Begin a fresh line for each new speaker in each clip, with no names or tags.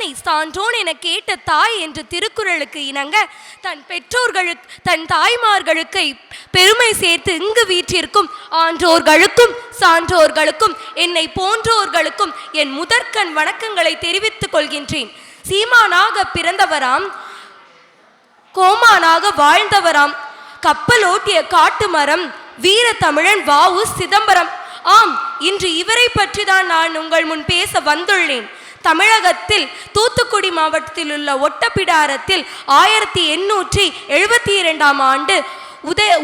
தன்னை சான்றோன் என கேட்ட தாய் என்ற திருக்குறளுக்கு இணங்க தன் பெற்றோர்களுக்கு தன் தாய்மார்களுக்கு பெருமை சேர்த்து இங்கு வீற்றிருக்கும் ஆன்றோர்களுக்கும் சான்றோர்களுக்கும் என்னை போன்றோர்களுக்கும் என் முதற்கண் வணக்கங்களை தெரிவித்துக் கொள்கின்றேன். சீமானாக பிறந்தவராம், கோமானாக வாழ்ந்தவராம், கப்பலோட்டிய காட்டு மரம், வீர தமிழன் வ.உ. சிதம்பரம். ஆம், இன்று இவரை பற்றி தான் நான் உங்கள் முன் பேச வந்துள்ளேன். தமிழகத்தில் தூத்துக்குடி மாவட்டத்தில் உள்ள ஒட்டப்பிடாரத்தில் 1872 ஆண்டு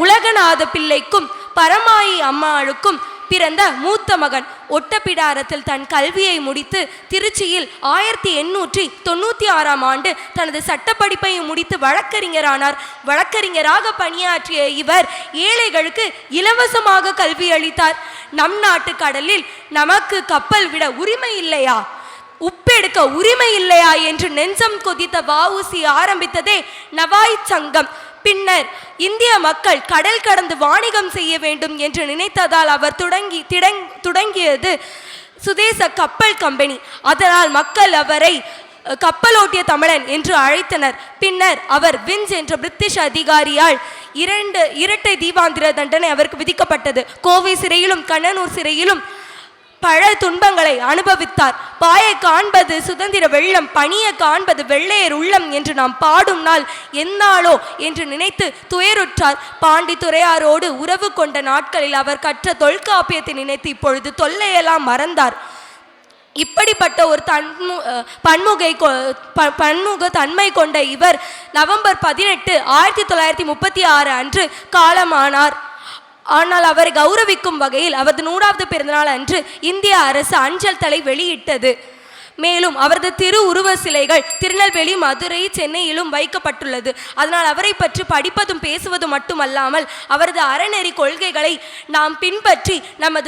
உலகநாத பிள்ளைக்கும் பரமாயி அம்மாளுக்கும் பிறந்த மூத்த மகன். ஒட்டப்பிடாரத்தில் தன் கல்வியை முடித்து திருச்சியில் 1896 ஆண்டு தனது சட்டப்படிப்பையும் முடித்து வழக்கறிஞரானார். வழக்கறிஞராக பணியாற்றிய இவர் ஏழைகளுக்கு இலவசமாக கல்வி அளித்தார். நம் நாட்டு கடலில் நமக்கு கப்பல் விட உரிமை இல்லையா, உப்பெடுக்க உரிமை இல்லையா என்று நெஞ்சம் கொதித்த வ.உ.சி. ஆரம்பித்ததே நவாய் சங்கம். பின்னர் இந்திய மக்கள் கடல் கடந்து வாணிகம் செய்ய வேண்டும் என்று நினைத்ததால் அவர் தொடங்கியது சுதேச கப்பல் கம்பெனி. அதனால் மக்கள் அவரை கப்பலோட்டிய தமிழன் என்று அழைத்தனர். பின்னர் அவர் விஞ்ச் என்ற பிரிட்டிஷ் அதிகாரியால் இரட்டை தீபாந்திர தண்டனை அவருக்கு விதிக்கப்பட்டது. கோவை சிறையிலும் கண்ணனூர் சிறையிலும் பல துன்பங்களை அனுபவித்தார். பாயை காண்பது சுதந்திர வெள்ளம், பணியை காண்பது வெள்ளையர் உள்ளம் என்று நாம் பாடும் நாள் எந்நாளோ என்று நினைத்து துயருற்றார். பாண்டி துரையாரோடு உறவு கொண்ட நாட்களில் அவர் கற்ற தொல்காப்பியத்தை நினைத்து இப்பொழுது தொல்லையெல்லாம் மறந்தார். இப்படிப்பட்ட ஒரு பன்முக தன்மை கொண்ட இவர் நவம்பர் 18, 1936 அன்று காலமானார். ஆனால் அவரை கௌரவிக்கும் வகையில் அவரது 100வது பிறந்தநாள் அன்று இந்திய அரசு அஞ்சல் தலை வெளியிட்டது. மேலும் அவரது திரு உருவ சிலைகள் திருநெல்வேலி, மதுரை, சென்னையிலும் வைக்கப்பட்டுள்ளது. அதனால் அவரை பற்றி படிப்பதும் பேசுவதும் மட்டுமல்லாமல் அவரது அறநெறி கொள்கைகளை நாம் பின்பற்றி நமது